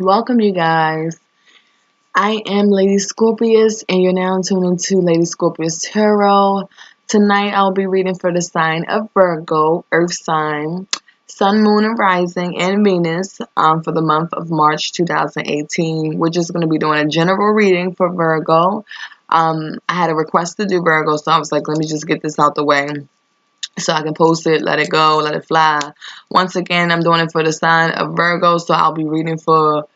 Welcome, you guys. I am Lady Scorpius, and you're now tuned into Lady Scorpius Tarot. Tonight, I'll be reading for the sign of Virgo, Earth sign, Sun, Moon, and Rising, and Venus for the month of March 2018. We're just going to be doing a general reading for Virgo. I had a request to do Virgo, so I was like, let me just get this out the way so I can post it, let it go, let it fly. Once again, I'm doing it for the sign of Virgo, so I'll be reading for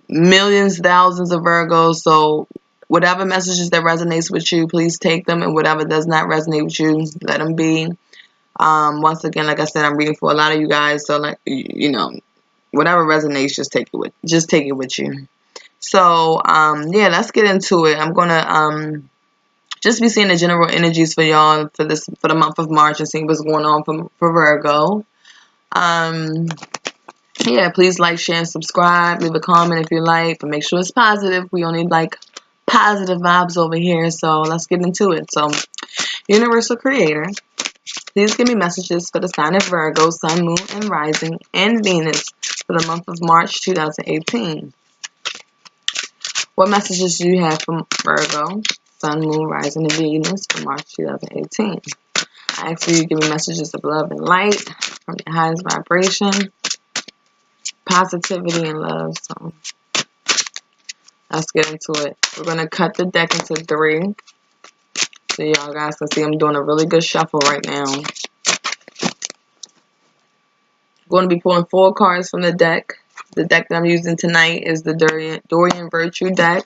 millions, thousands of Virgos. So whatever messages that resonates with you, please take them, and whatever does not resonate with you, let them be. Once again, like I said, I'm reading for a lot of you guys, so whatever resonates, just take it with you. So yeah, let's get into it. I'm gonna just be seeing the general energies for y'all for the month of March and seeing what's going on for Virgo. Yeah, please like, share, and subscribe. Leave a comment if you like, but make sure it's positive. We only like positive vibes over here, so let's get into it. So, Universal Creator, please give me messages for the sign of Virgo, Sun, Moon, and Rising, and Venus for the month of March 2018. What messages do you have for Virgo, Sun, Moon, Rising, and Venus for March 2018? I ask you to give me messages of love and light from your highest vibration, positivity, and love. So let's get into it. We're going to cut the deck into 3. So y'all guys can see I'm doing a really good shuffle right now. I'm going to be pulling 4 cards from the deck. The deck that I'm using tonight is the Dorian Virtue deck,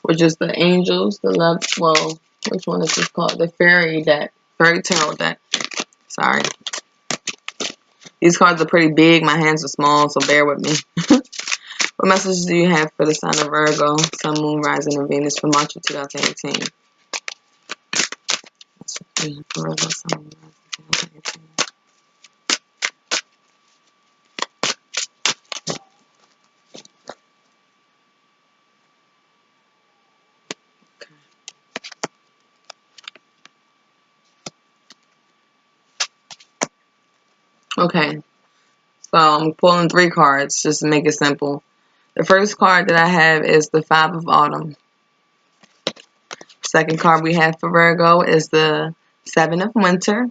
which is the angels, the love, well, which one is this called? The fairy deck, fairy tarot deck. Sorry. These cards are pretty big. My hands are small, so bear with me. What messages do you have for the sign of Virgo, Sun, Moon, Rising, and Venus for March of 2018? Virgo, Sun, Moon, Rising, 2018. Okay, so I'm pulling 3 cards just to make it simple. The first card that I have is the 5 of Autumn. Second card we have for Virgo is the 7 of Winter.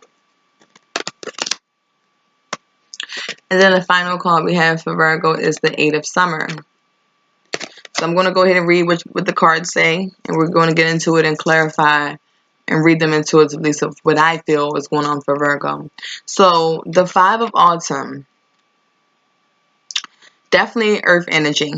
And then the final card we have for Virgo is the 8 of Summer. So I'm going to go ahead and read what the cards say, and we're going to get into it and clarify and read them into it, at least of what I feel is going on for Virgo. So the 5 of Autumn, definitely earth energy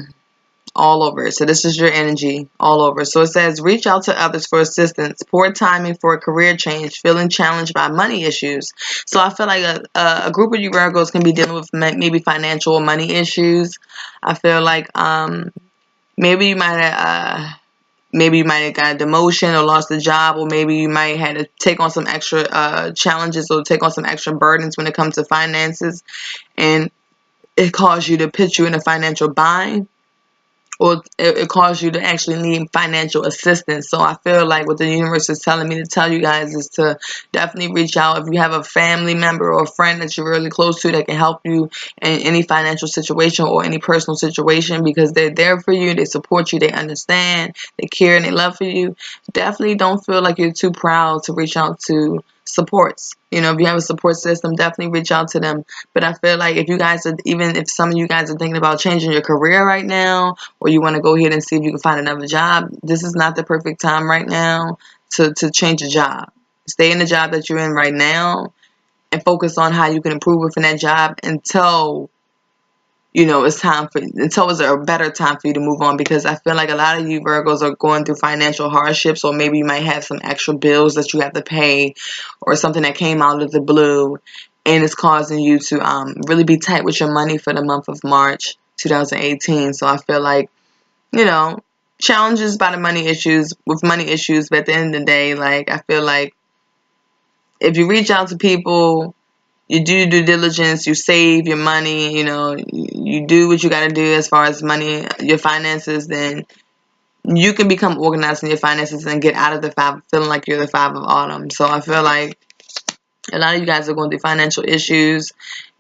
all over. So this is your energy all over. So it says, reach out to others for assistance, poor timing for a career change, feeling challenged by money issues. So I feel like a group of you Virgos can be dealing with maybe financial or money issues. I feel like maybe you might have got a demotion or lost a job, or maybe you might have to take on some extra challenges or take on some extra burdens when it comes to finances, and it caused you to put you in a financial bind, or it caused you to actually need financial assistance. So I feel like what the universe is telling me to tell you guys is to definitely reach out. If you have a family member or a friend that you're really close to that can help you in any financial situation or any personal situation, because they're there for you, they support you, they understand, they care, and they love for you, definitely don't feel like you're too proud to reach out to supports. You know, if you have a support system, definitely reach out to them. But I feel like even if some of you guys are thinking about changing your career right now, or you want to go ahead and see if you can find another job, this is not the perfect time right now to change a job. Stay in the job that you're in right now and focus on how you can improve within that job until it's a better time for you to move on, because I feel like a lot of you Virgos are going through financial hardships, or maybe you might have some extra bills that you have to pay, or something that came out of the blue, and it's causing you to really be tight with your money for the month of March 2018. So I feel like, challenges by the money issues, but at the end of the day, like, I feel like if you reach out to people, you do due diligence, you save your money, you do what you got to do as far as money, your finances, then you can become organized in your finances and get out of the 5, feeling like you're the 5 of Autumn. So I feel like a lot of you guys are going through financial issues,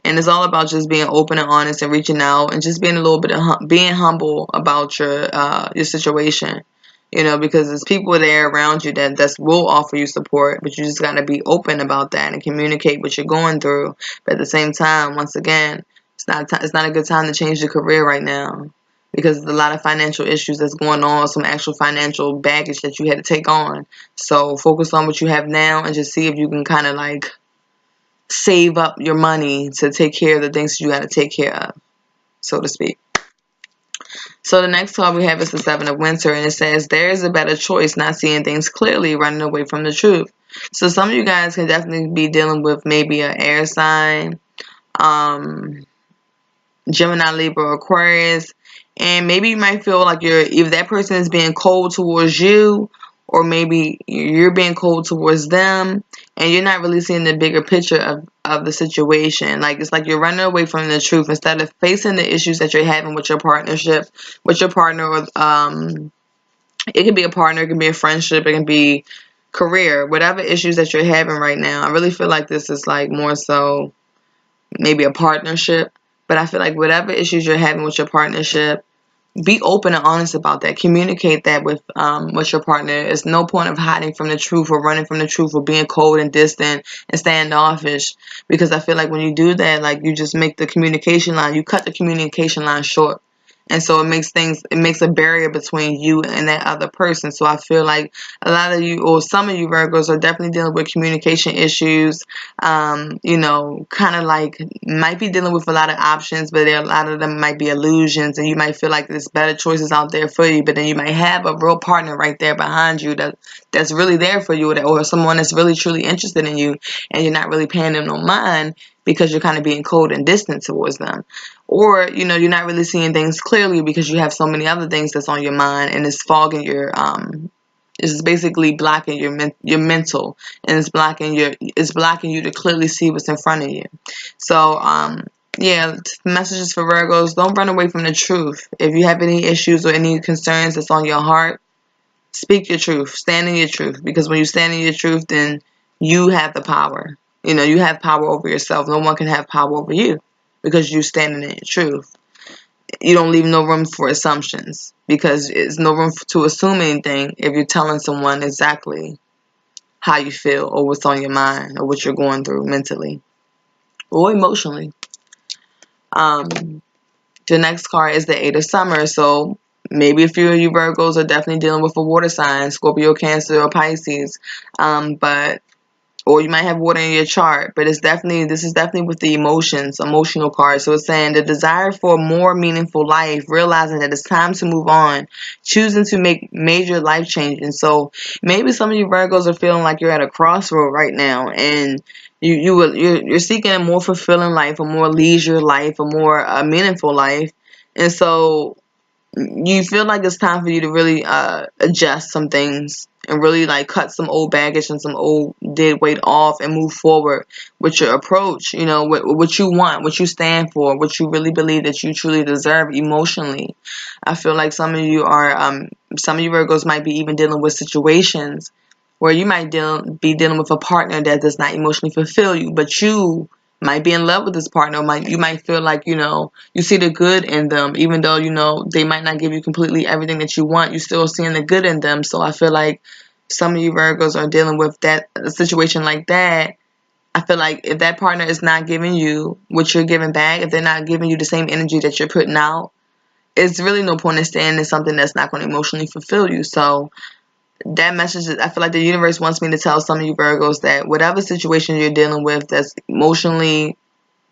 And it's all about just being open and honest and reaching out and just being a little bit of being humble about your situation. Because there's people there around you that will offer you support, but you just got to be open about that and communicate what you're going through. But at the same time, once again, it's not a good time to change your career right now, because there's a lot of financial issues that's going on, some actual financial baggage that you had to take on. So focus on what you have now and just see if you can kind of like save up your money to take care of the things you got to take care of, so to speak. So the next card we have is the Seven of Winter, and it says, there is a better choice, not seeing things clearly, running away from the truth. So some of you guys can definitely be dealing with maybe an air sign, Gemini, Libra, Aquarius, and maybe you might feel like if that person is being cold towards you, or maybe you're being cold towards them, and you're not really seeing the bigger picture of the situation. Like, it's like you're running away from the truth instead of facing the issues that you're having with your partnership, with your partner, or it can be a partner, it can be a friendship, it can be career, whatever issues that you're having right now. I really feel like this is like more so maybe a partnership, but I feel like whatever issues you're having with your partnership, be open and honest about that. Communicate that with your partner. It's no point of hiding from the truth or running from the truth or being cold and distant and standoffish, because I feel like when you do that, like, you just make the communication line, you cut the communication line short. And so it makes a barrier between you and that other person. So I feel like a lot of you, or some of you Virgos, are definitely dealing with communication issues. Kind of like might be dealing with a lot of options, but a lot of them might be illusions, and you might feel like there's better choices out there for you, but then you might have a real partner right there behind you that's really there for you, or someone that's really truly interested in you, and you're not really paying them no mind because you're kind of being cold and distant towards them. Or, you're not really seeing things clearly because you have so many other things that's on your mind, and it's fogging your it's basically blocking your mental, and it's blocking you to clearly see what's in front of you. So yeah, messages for Virgos: don't run away from the truth. If you have any issues or any concerns that's on your heart, speak your truth, stand in your truth, because when you stand in your truth, then you have the power. You have power over yourself. No one can have power over you because you're standing in your truth. You don't leave no room for assumptions, because there's no room to assume anything if you're telling someone exactly how you feel or what's on your mind or what you're going through mentally or emotionally. The next card is the Eight of Summer. So maybe a few of you Virgos are definitely dealing with a water sign, Scorpio, Cancer, or Pisces. Or you might have water in your chart, but this is definitely with the emotional card. So it's saying the desire for a more meaningful life, realizing that it's time to move on, choosing to make major life changes. So maybe some of you Virgos are feeling like you're at a crossroad right now, and you're seeking a more fulfilling life, a more leisure life, a more meaningful life, and so you feel like it's time for you to really adjust some things and really like cut some old baggage and some old dead weight off and move forward with your approach, what you want, what you stand for, what you really believe that you truly deserve emotionally. I feel like some of you Virgos might be even dealing with situations where you might be dealing with a partner that does not emotionally fulfill you, but you might be in love with this partner. You might feel like, you see the good in them, even though, they might not give you completely everything that you want. You're still seeing the good in them. So I feel like some of you Virgos are dealing with a situation like that. I feel like if that partner is not giving you what you're giving back, if they're not giving you the same energy that you're putting out, it's really no point in staying in something that's not going to emotionally fulfill you. So that message I feel like the universe wants me to tell some of you Virgos that whatever situation you're dealing with that's emotionally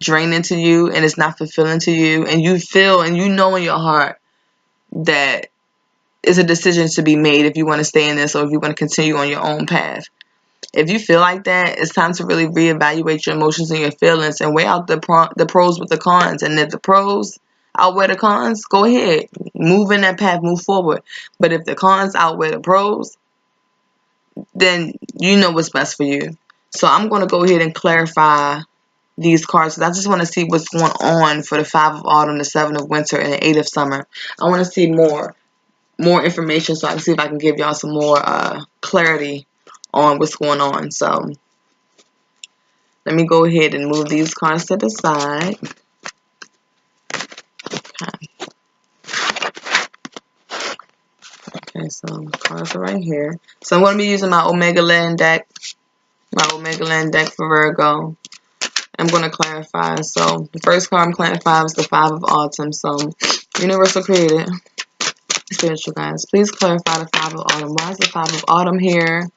draining to you and it's not fulfilling to you, and you feel and you know in your heart that it's a decision to be made if you want to stay in this or if you want to continue on your own path. If you feel like that, it's time to really reevaluate your emotions and your feelings and weigh out the pros with the cons. And if the pros outweigh the cons, go ahead, move in that path, move forward. But if the cons outweigh the pros, then you know what's best for you. So I'm going to go ahead and clarify these cards. I just want to see what's going on for the 5 of Autumn, the 7 of Winter, and the 8 of Summer. I want to see more information so I can see if I can give y'all some more clarity on what's going on. So let me go ahead and move these cards to the side. Okay, so cards are right here. So I'm going to be using my Omega Land deck. My Omega Land deck for Virgo. I'm going to clarify. So the first card I'm clarifying is the Five of Autumn. So Universal Creator, Spiritual Guides, please clarify the Five of Autumn. Why is the Five of Autumn here?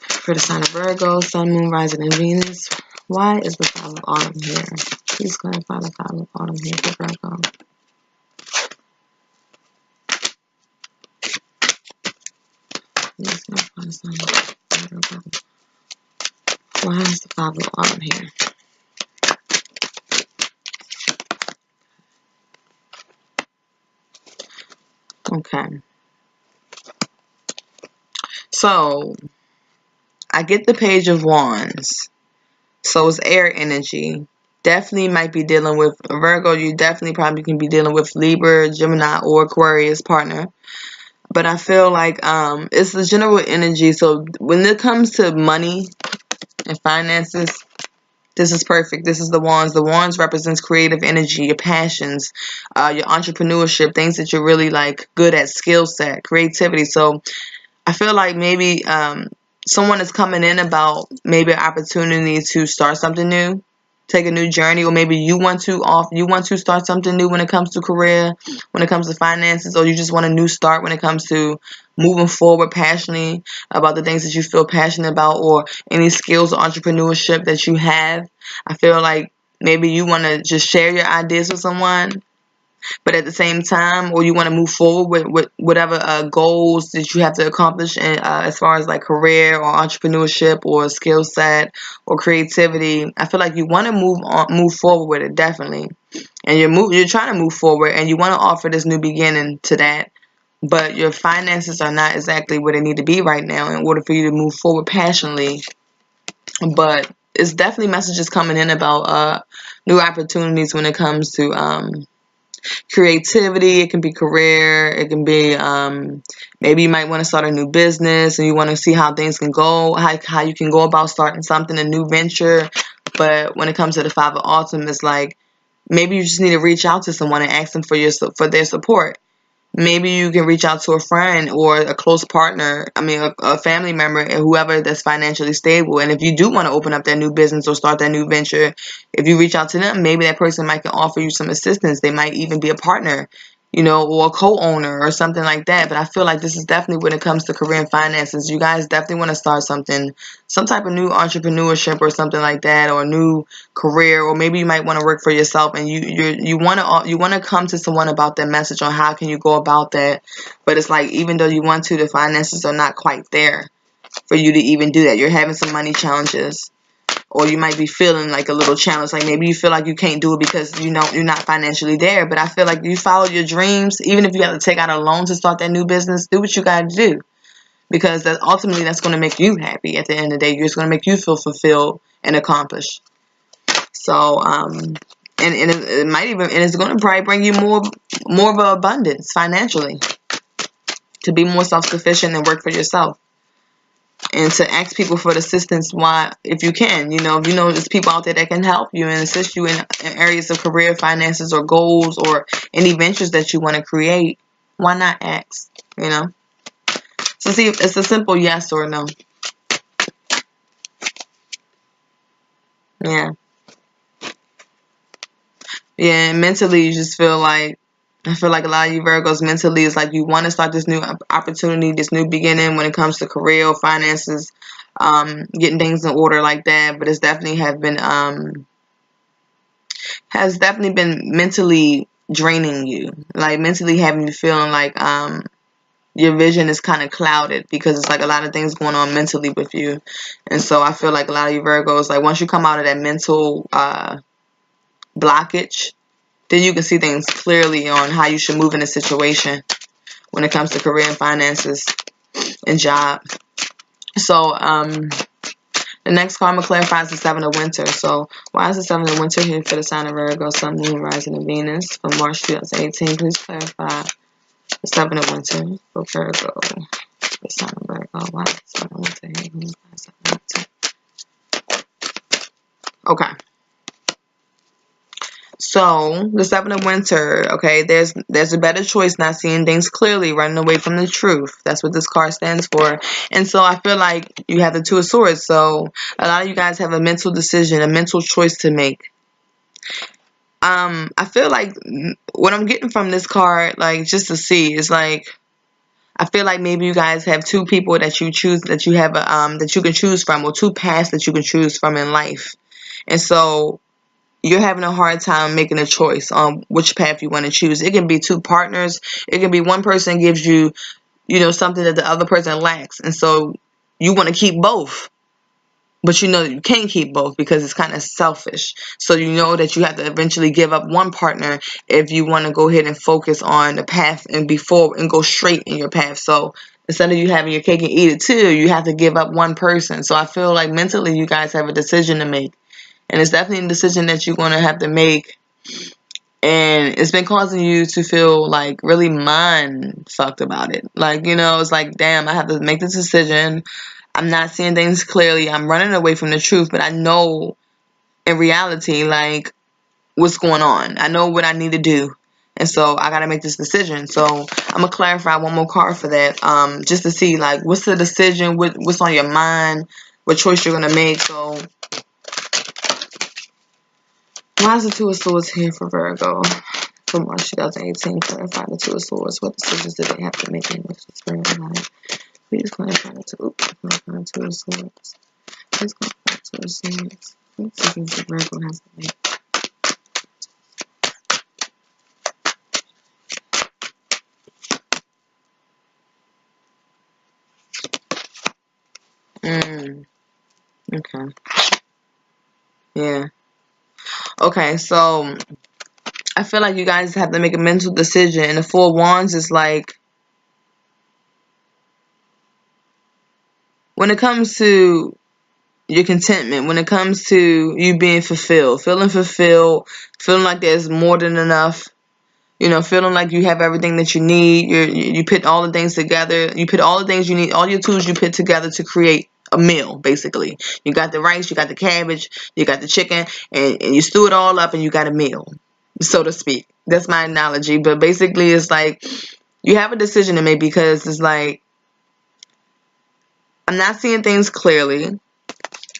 For the sign of Virgo, Sun, Moon, Rising, and Venus. Why is the Five of Autumn here? Please clarify the Five of Autumn here for Virgo. Please clarify the sign of Virgo. Why is the Five of Autumn here? Okay. So, I get the Page of Wands. So, it's air energy. Definitely might be dealing with Virgo. You definitely probably can be dealing with Libra, Gemini, or Aquarius partner. But I feel like it's the general energy. So, when it comes to money and finances, this is perfect. This is the Wands. The Wands represents creative energy, your passions, your entrepreneurship, things that you're really like good at, skill set, creativity. So I feel like maybe someone is coming in about maybe an opportunity to start something new, take a new journey, or maybe you want to start something new when it comes to career, when it comes to finances, or you just want a new start when it comes to moving forward passionately about the things that you feel passionate about, or any skills or entrepreneurship that you have. I feel like maybe you want to just share your ideas with someone, but at the same time, or you want to move forward with whatever goals that you have to accomplish in, as far as like career or entrepreneurship or skill set or creativity. I feel like you want to move forward with it, definitely, and you're trying to move forward, and you want to offer this new beginning to that, but your finances are not exactly where they need to be right now in order for you to move forward passionately. But it's definitely messages coming in about new opportunities when it comes to creativity. It can be career. It can be maybe you might want to start a new business and you want to see how things can go, how you can go about starting something, a new venture. But when it comes to the Five of Autumn, it's like maybe you just need to reach out to someone and ask them for their support. Maybe you can reach out to a friend or a close partner, a family member, and whoever that's financially stable. And if you do want to open up that new business or start that new venture, if you reach out to them, maybe that person might can offer you some assistance. They might even be a partner, or a co-owner or something like that. But I feel like this is definitely when it comes to career and finances. You guys definitely want to start something, some type of new entrepreneurship or something like that, or a new career, or maybe you might want to work for yourself, and you want to come to someone about that message on how can you go about that. But it's like even though you want to, the finances are not quite there for you to even do that. You're having some money challenges. Or you might be feeling like a little challenge, like maybe you feel like you can't do it because you're not financially there. But I feel like you follow your dreams, even if you have to take out a loan to start that new business, do what you got to do, because ultimately that's going to make you happy. At the end of the day, it's going to make you feel fulfilled and accomplished. So and it might even, and it's going to probably bring you more of an abundance financially, to be more self-sufficient and work for yourself. And to ask people for assistance, why, if you can, if there's people out there that can help you and assist you in areas of career, finances, or goals, or any ventures that you want to create, why not ask, So see, it's a simple yes or no. Yeah. Yeah, and mentally you just feel like, I feel like a lot of you Virgos mentally is like you want to start this new opportunity, this new beginning when it comes to career or finances, getting things in order like that. But it's definitely has definitely been mentally draining you, like mentally having you feeling like your vision is kind of clouded because it's like a lot of things going on mentally with you. And so I feel like a lot of you Virgos, like once you come out of that mental blockage, then you can see things clearly on how you should move in a situation when it comes to career and finances and job. So the next card I'm gonna clarify is the Seven of Winter. So why is the Seven of Winter here for the sign of Virgo, Sun, Moon, Rising, and Venus from March 2018? Please clarify the Seven of Winter for Virgo, the sign of Virgo. Why is the Seven of Winter here? Okay. So the Seven of Winter, okay, there's a better choice, not seeing things clearly, running away from the truth. That's what this card stands for. And so I feel like you have the Two of Swords. So a lot of you guys have a mental decision, a mental choice to make. I feel like what I'm getting from this card, like just to see, is like I feel like maybe you guys have two people that you choose, that you have that you can choose from, or two paths that you can choose from in life. And so you're having a hard time making a choice on which path you want to choose. It can be two partners. It can be one person gives you, something that the other person lacks. And so you want to keep both. But you know that you can't keep both because it's kind of selfish. So you know that you have to eventually give up one partner if you want to go ahead and focus on the path and and go straight in your path. So instead of you having your cake and eat it too, you have to give up one person. So I feel like mentally you guys have a decision to make. And it's definitely a decision that you're going to have to make. And it's been causing you to feel like really mind fucked about it. Like, it's like, damn, I have to make this decision. I'm not seeing things clearly. I'm running away from the truth, but I know in reality, like, what's going on. I know what I need to do. And so I got to make this decision. So I'm going to clarify one more card for that. Just to see, like, what's the decision, what's on your mind, what choice you're going to make. So why is the Two of Swords here for Virgo? For March 2018, clarify the Two of Swords. What decisions did they have to make in this experience? Please clarify the Two of Swords. Please clarify the Two of Swords. What decisions did Virgo has to make? Okay. Yeah. Okay, so I feel like you guys have to make a mental decision. And the Four of Wands is like, when it comes to your contentment, when it comes to you being fulfilled, feeling like there's more than enough, feeling like you have everything that you need. You put all the things together. You put all the things you need, all your tools you put together to create a meal, basically. You got the rice, you got the cabbage, you got the chicken, and you stew it all up and you got a meal, so to speak. That's my analogy. But basically, it's like you have a decision to make because it's like, I'm not seeing things clearly.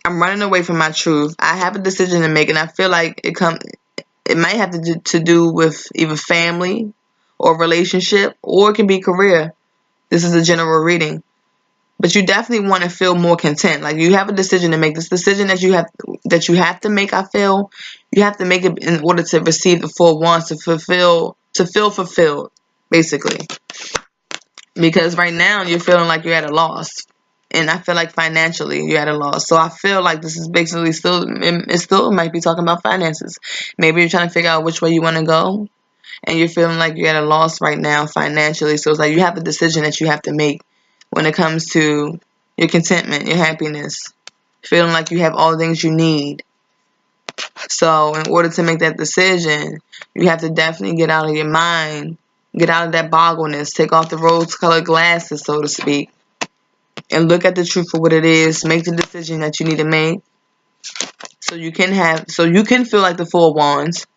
I'm running away from my truth. I have a decision to make, and I feel like it might have to do with either family or relationship, or it can be career. This is a general reading. But you definitely want to feel more content. Like, you have a decision to make. This decision that you have to make, I feel, you have to make it in order to receive the Four of Wands, to feel fulfilled, basically. Because right now you're feeling like you're at a loss. And I feel like financially you're at a loss. So I feel like this is basically it still might be talking about finances. Maybe you're trying to figure out which way you want to go. And you're feeling like you're at a loss right now financially. So it's like you have a decision that you have to make when it comes to your contentment, your happiness. Feeling like you have all the things you need. So in order to make that decision, you have to definitely get out of your mind. Get out of that boggleness. Take off the rose-colored glasses, so to speak. And look at the truth for what it is. Make the decision that you need to make. So you can feel like the Four of Wands.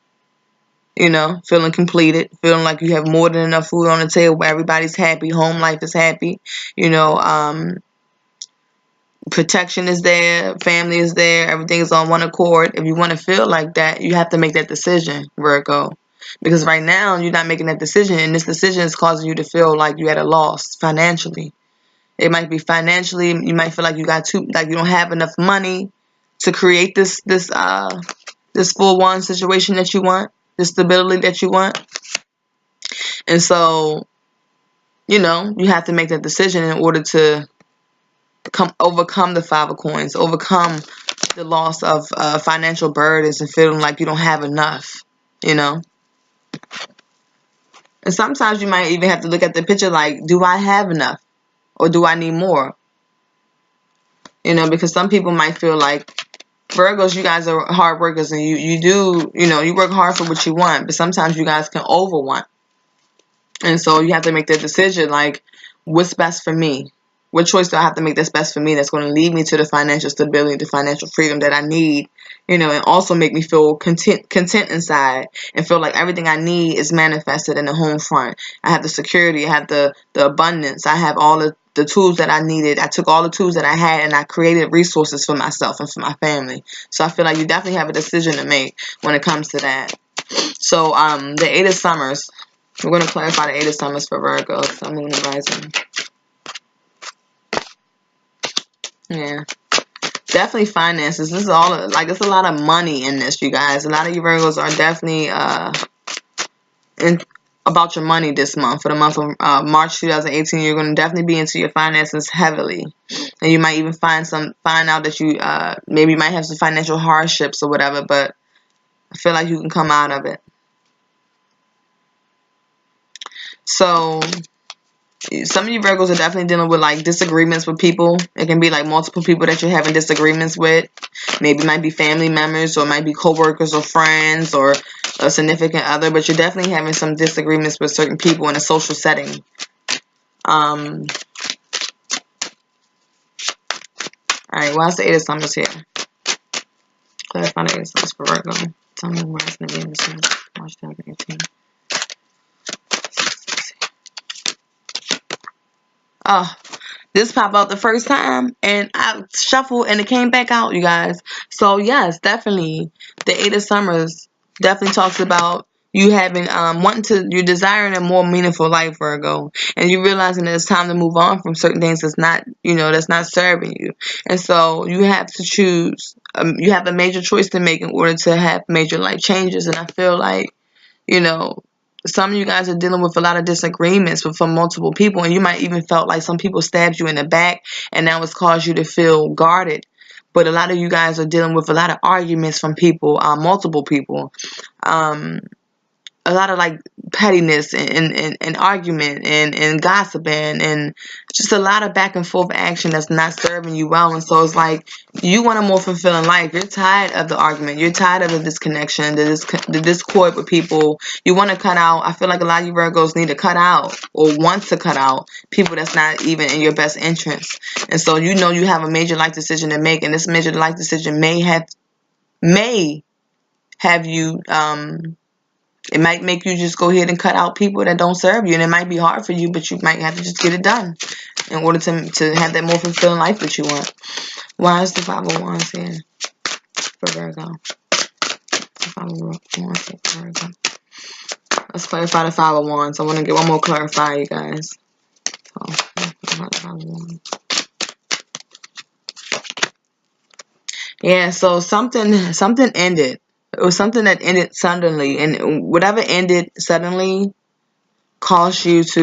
Feeling completed, feeling like you have more than enough food on the table where everybody's happy, home life is happy, protection is there, family is there, everything is on one accord. If you want to feel like that, you have to make that decision, Virgo. Because right now, you're not making that decision, and this decision is causing you to feel like you're at a loss financially. It might be financially, you might feel like you don't have enough money to create this Four of Wands situation that you want, the stability that you want. And so, you have to make that decision in order to overcome the Five of Coins, overcome the loss of financial burdens and feeling like you don't have enough, And sometimes you might even have to look at the picture like, do I have enough? Or do I need more? Because some people might feel like, Virgos, you guys are hard workers and you work hard for what you want, but sometimes you guys can over want. And so you have to make that decision, like, what's best for me? What choice do I have to make that's best for me, that's going to lead me to the financial stability, the financial freedom that I need, and also make me feel content inside, and feel like everything I need is manifested in the home front. I have the security, I have the abundance, I have all the tools that I needed. I took all the tools that I had and I created resources for myself and for my family. So I feel like you definitely have a decision to make when it comes to that. So the 8 of Summers, we're going to clarify the 8 of Summers for Virgo, Sun, Moon, and Rising. Yeah. Definitely finances. This is all, like, it's a lot of money in this, you guys. A lot of you Virgos are definitely about your money this month. For the month of March 2018, you're going to definitely be into your finances heavily. And you might even find out that you maybe might have some financial hardships or whatever, but I feel like you can come out of it. So some of you Virgos are definitely dealing with like disagreements with people. It can be like multiple people that you're having disagreements with. Maybe it might be family members, or it might be co-workers or friends or a significant other, but you're definitely having some disagreements with certain people in a social setting. Alright, why's the 8 of Summers here? Clarify the 8 of Summers for Virgo. Tell me why it's going to be in March 2018. Oh, this popped out the first time and I shuffled and it came back out, you guys. So yes, definitely the 8 of Summers definitely talks about you having you're desiring a more meaningful life, Virgo, and you realizing that it's time to move on from certain things that's not serving you. And so you have to choose. You have a major choice to make in order to have major life changes. And I feel like some of you guys are dealing with a lot of disagreements from multiple people, and you might even felt like some people stabbed you in the back, and that was caused you to feel guarded. But a lot of you guys are dealing with a lot of arguments from people, multiple people. A lot of like pettiness and argument and gossiping and just a lot of back and forth action that's not serving you well. And so it's like you want a more fulfilling life. You're tired of the argument. You're tired of the disconnection, the discord with people. You want to cut out. I feel like a lot of you Virgos need to cut out or want to cut out people that's not even in your best interest. And so you have a major life decision to make, and this major life decision may have you it might make you just go ahead and cut out people that don't serve you. And it might be hard for you, but you might have to just get it done in order to have that more fulfilling life that you want. Why is the 5 of Wands here for Virgo? The 5 of Wands here for Virgo. Let's clarify the 5 of Wands. I want to get one more clarifier, you guys. So, the 5 of Wands. Yeah, so something ended. It was something that ended suddenly, and whatever ended suddenly caused you to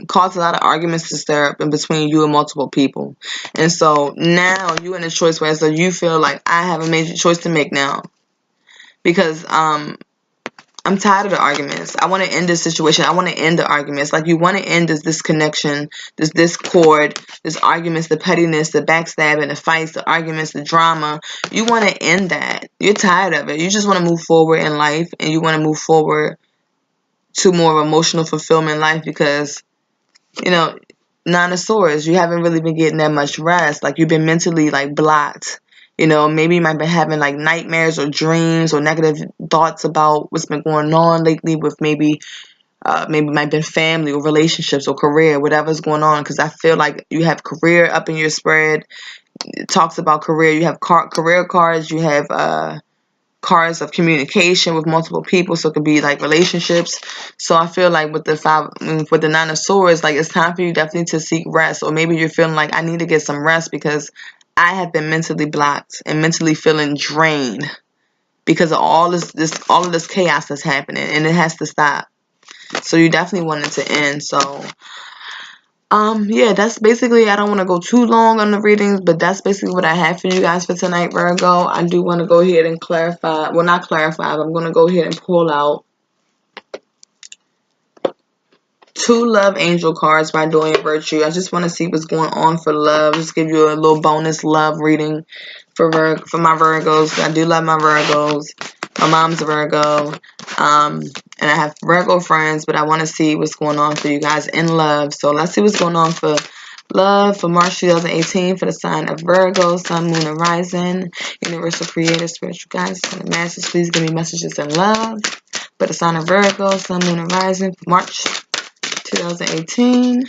cause a lot of arguments to stir up in between you and multiple people. And so now you're in a choice where you feel like I have a major choice to make now, because I'm tired of the arguments. I want to end this situation. I want to end the arguments. Like, you want to end this disconnection, this discord, this arguments, the pettiness, the backstabbing, the fights, the arguments, the drama. You want to end that. You're tired of it. You just want to move forward in life, and you want to move forward to more emotional fulfillment life, because, Nine of Swords, you haven't really been getting that much rest. Like, you've been mentally, like, blocked. Maybe you might be having like nightmares or dreams or negative thoughts about what's been going on lately with maybe it might be family or relationships or career, whatever's going on. Because I feel like you have career up in your spread. It talks about career. You have career cards. You have cards of communication with multiple people. So it could be like relationships. So I feel like with the 9 of Swords, like, it's time for you definitely to seek rest. Or maybe you're feeling like, I need to get some rest because I have been mentally blocked and mentally feeling drained because of all of this chaos that's happening, and it has to stop. So you definitely want it to end. So yeah, that's basically, I don't want to go too long on the readings, but that's basically what I have for you guys for tonight, Virgo. I do want to go ahead and clarify, well, not clarify, but I'm going to go ahead and pull out 2 love angel cards by Dorian Virtue. I just want to see what's going on for love. Just give you a little bonus love reading for my Virgos. I do love my Virgos. My mom's a Virgo. And I have Virgo friends, but I want to see what's going on for you guys in love. So let's see what's going on for Love for March 2018 for the sign of Virgo, Sun, Moon, and Rising. Universal Creator, Spiritual Guides, and Masters, please give me messages in love for the sign of Virgo, Sun, Moon, and Rising for March 2018.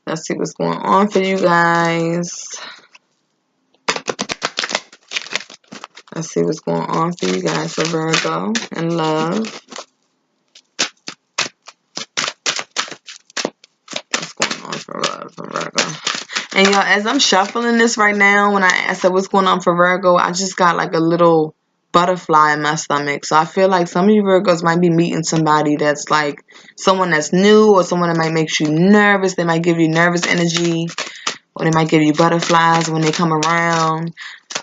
Let's see what's going on for you guys. Let's see what's going on for you guys for Virgo and love. What's going on for love for Virgo? And y'all, as I'm shuffling this right now, when I said what's going on for Virgo, I just got like a little butterfly in my stomach. So I feel like some of you Virgos might be meeting somebody that's like someone that's new, or someone that might make you nervous. They might give you nervous energy, or they might give you butterflies when they come around.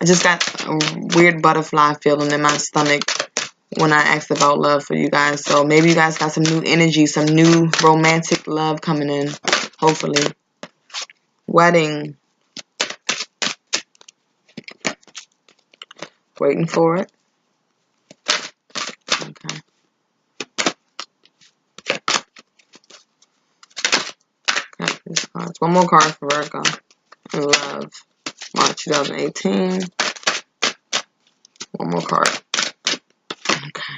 I just got a weird butterfly feeling in my stomach when I asked about love for you guys. So maybe you guys got some new energy, some new romantic love coming in, hopefully. Wedding. Waiting for it. Okay. Okay, these cards. One more card for Virgo. And love. March 2018. One more card. Okay.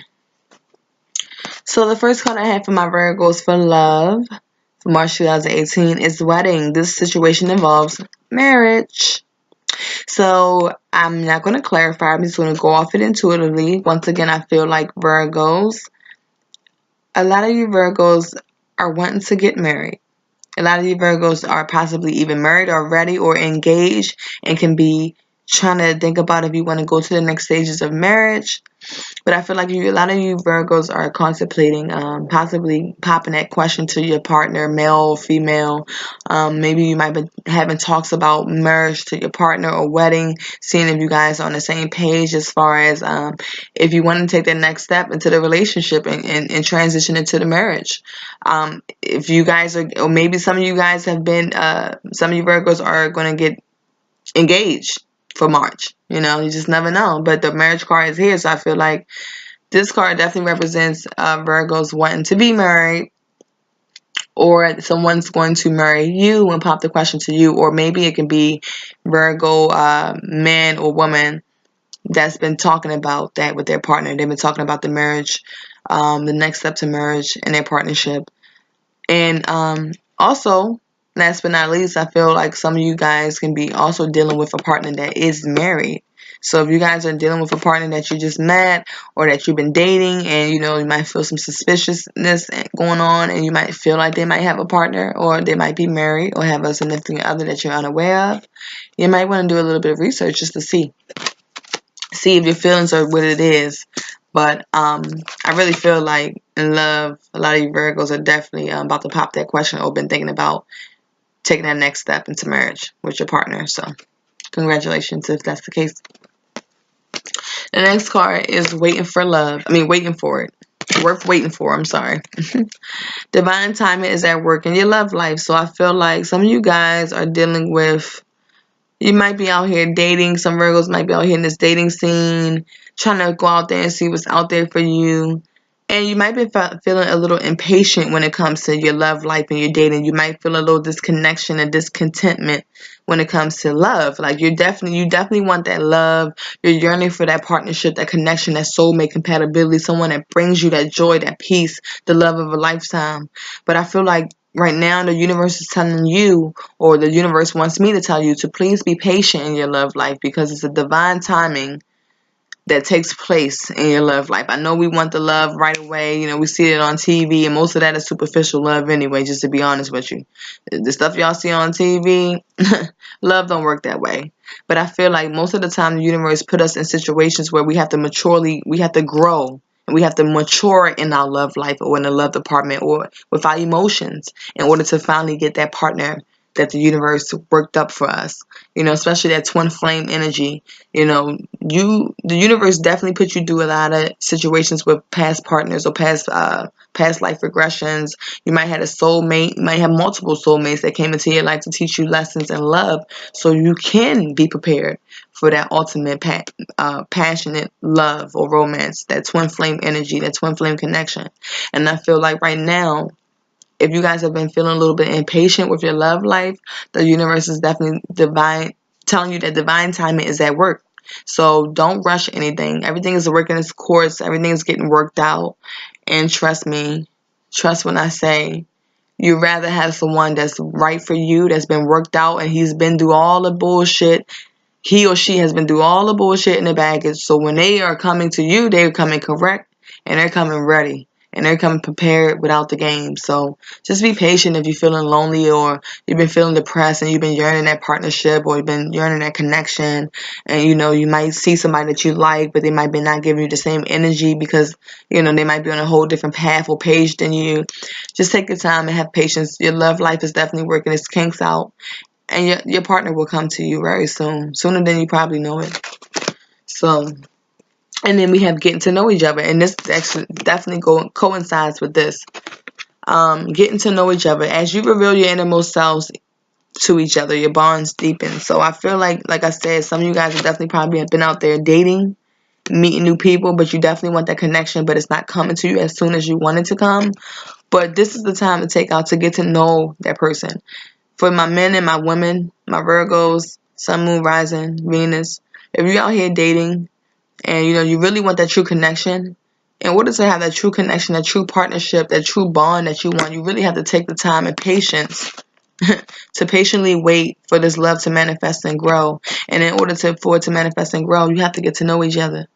So the first card I have for my Virgos for love for March 2018 is wedding. This situation involves marriage. So I'm not going to clarify. I'm just going to go off it intuitively. Once again, I feel like Virgos, a lot of you Virgos are wanting to get married. A lot of you Virgos are possibly even married or ready or engaged and can be trying to think about if you want to go to the next stages of marriage. But I feel like a lot of you Virgos are contemplating possibly popping that question to your partner, male or female. Maybe you might be having talks about marriage to your partner or wedding, seeing if you guys are on the same page as far as if you want to take that next step into the relationship and transition into the marriage. If you guys are, or maybe some of you guys have been, some of you Virgos are going to get engaged for March. You know, you just never know. But the marriage card is here, so I feel like this card definitely represents Virgos wanting to be married, or someone's going to marry you and pop the question to you, or maybe it can be Virgo man or woman that's been talking about that with their partner. They've been talking about the marriage, the next step to marriage and their partnership. And also, last but not least, I feel like some of you guys can be also dealing with a partner that is married. So if you guys are dealing with a partner that you just met or that you've been dating, and you know you might feel some suspiciousness going on, and you might feel like they might have a partner or they might be married or have a significant other that you're unaware of, you might want to do a little bit of research just to see if your feelings are what it is. But I really feel like in love, a lot of you Virgos are definitely about to pop that question or been thinking about taking that next step into marriage with your partner. So congratulations if that's the case. The next card is waiting for love. Waiting for it. Worth waiting for. I'm sorry. Divine timing is at work in your love life. So I feel like some of you guys are dealing with, you might be out here dating. Some Virgos might be out here in this dating scene, trying to go out there and see what's out there for you. And you might be feeling a little impatient when it comes to your love life and your dating. You might feel a little disconnection and discontentment when it comes to love. Like you definitely want that love. You're yearning for that partnership, that connection, that soulmate compatibility, someone that brings you that joy, that peace, the love of a lifetime. But I feel like right now the universe is telling you, or the universe wants me to tell you, to please be patient in your love life, because it's a divine timing that takes place in your love life. I know we want the love right away. You know, we see it on TV, and most of that is superficial love anyway, just to be honest with you. The stuff y'all see on TV, love don't work that way. But I feel like most of the time the universe put us in situations where we have to grow, and we have to mature in our love life or in the love department or with our emotions in order to finally get that partner that the universe worked up for us. You know, especially that twin flame energy. You know, the universe definitely put you through a lot of situations with past partners or past life regressions. You might have a soulmate. You might have multiple soulmates that came into your life to teach you lessons in love, so you can be prepared for that ultimate passionate love or romance, that twin flame energy, that twin flame connection. And I feel like right now, If you guys have been feeling a little bit impatient with your love life, the universe is definitely telling you that divine timing is at work. So don't rush anything. Everything is working its course. Everything is getting worked out. And trust me, trust when I say you'd rather have someone that's right for you, that's been worked out, and he's been through all the bullshit. He or she has been through all the bullshit in the baggage. So when they are coming to you, they're coming correct and they're coming ready. And they're coming prepared without the game. So just be patient if you're feeling lonely or you've been feeling depressed and you've been yearning that partnership or you've been yearning that connection. And, you might see somebody that you like, but they might be not giving you the same energy because, they might be on a whole different path or page than you. Just take your time and have patience. Your love life is definitely working its kinks out. And your partner will come to you very soon. Sooner than you probably know it. So... And then we have getting to know each other. And this actually definitely coincides with this. Getting to know each other. As you reveal your innermost selves to each other, your bonds deepen. So I feel like I said, some of you guys have definitely probably been out there dating, meeting new people, but you definitely want that connection, but it's not coming to you as soon as you want it to come. But this is the time to take out to get to know that person. For my men and my women, my Virgos, Sun, Moon, Rising, Venus, if you're out here dating, and you really want that true connection, in order to have that true connection, that true partnership, that true bond that you want, you really have to take the time and patience to patiently wait for this love to manifest and grow. And in order for it to manifest and grow, you have to get to know each other.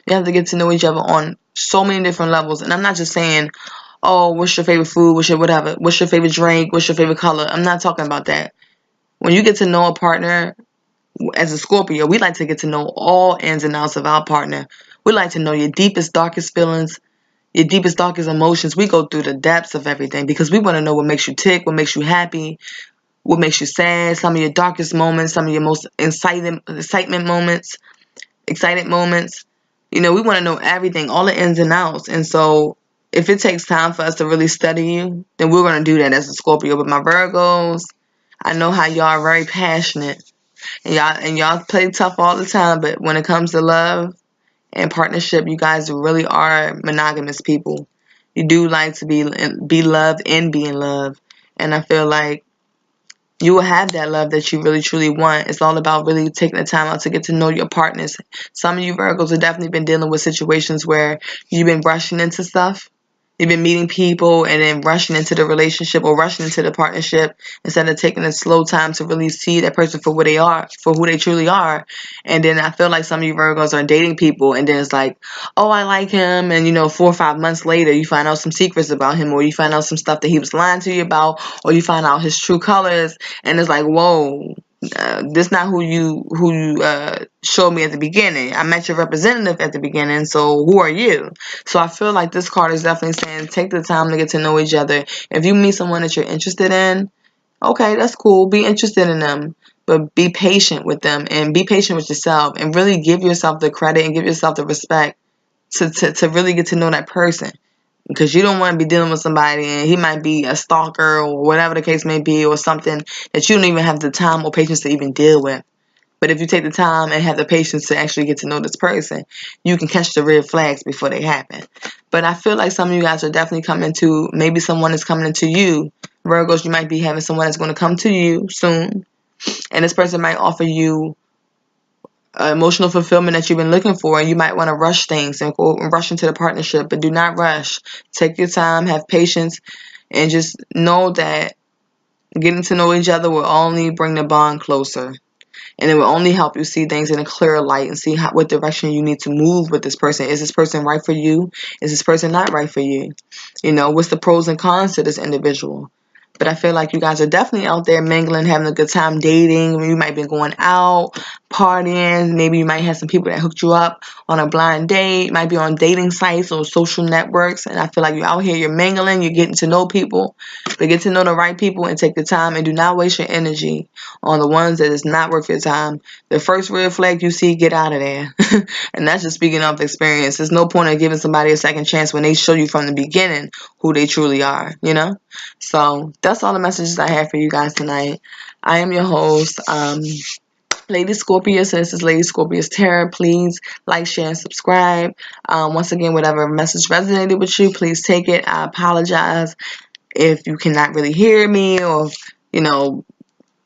You have to get to know each other on so many different levels. And I'm not just saying, oh, what's your favorite food? What's your favorite drink? What's your favorite color? I'm not talking about that. When you get to know a partner, as a Scorpio, we like to get to know all ins and outs of our partner. We like to know your deepest, darkest feelings, your deepest, darkest emotions. We go through the depths of everything because we want to know what makes you tick, what makes you happy, what makes you sad, some of your darkest moments, some of your most excitement moments, excited moments. We want to know everything, all the ins and outs. And so if it takes time for us to really study you, then we're going to do that as a Scorpio. But my Virgos, I know how y'all are very passionate. And y'all play tough all the time, but when it comes to love and partnership, you guys really are monogamous people. You do like to be loved and be in love. And I feel like you will have that love that you really truly want. It's all about really taking the time out to get to know your partners. Some of you Virgos have definitely been dealing with situations where you've been rushing into stuff. You've been meeting people and then rushing into the relationship or rushing into the partnership instead of taking a slow time to really see that person for what they are, for who they truly are. And then I feel like some of you Virgos are dating people and then it's like, oh, I like him. And 4 or 5 months later, you find out some secrets about him, or you find out some stuff that he was lying to you about, or you find out his true colors. And it's like, whoa, this not who you showed me at the beginning. I met your representative at the beginning, so who are you? So I feel like this card is definitely saying take the time to get to know each other. If you meet someone that you're interested in, okay, that's cool. Be interested in them, but be patient with them and be patient with yourself and really give yourself the credit and give yourself the respect to really get to know that person. Because you don't want to be dealing with somebody and he might be a stalker or whatever the case may be, or something that you don't even have the time or patience to even deal with. But if you take the time and have the patience to actually get to know this person, you can catch the red flags before they happen. But I feel like some of you guys are definitely coming to, maybe someone is coming into you. Virgos, you might be having someone that's going to come to you soon. And this person might offer you emotional fulfillment that you've been looking for, and you might want to rush things and go and rush into the partnership, but do not rush. Take your time, have patience, and just know that getting to know each other will only bring the bond closer, and it will only help you see things in a clearer light and see what direction you need to move with this person. Is this person right for you? Is this person not right for you? What's the pros and cons to this individual? But I feel like you guys are definitely out there mingling, having a good time dating. You might be going out, partying. Maybe you might have some people that hooked you up on a blind date. Might be on dating sites or social networks. And I feel like you're out here, you're mingling, you're getting to know people. But get to know the right people and take the time and do not waste your energy on the ones that is not worth your time. The first red flag you see, get out of there. And that's just speaking of experience. There's no point in giving somebody a second chance when they show you from the beginning who they truly are, So that's all the messages I have for you guys tonight. I am your host, Lady Scorpius, and this is Lady Scorpius Tarot. Please like, share, and subscribe. Once again, whatever message resonated with you, please take it. I apologize if you cannot really hear me, or, you know,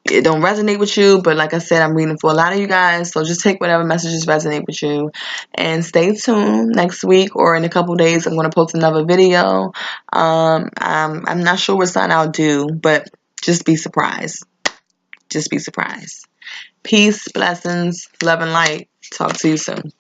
it don't resonate with you. But like I said, I'm reading for a lot of you guys, so just take whatever messages resonate with you, and stay tuned. Next week or in a couple days, I'm going to post another video. I'm not sure what sign I'll do, but just be surprised. Just be surprised. Peace, blessings, love, and light. Talk to you soon.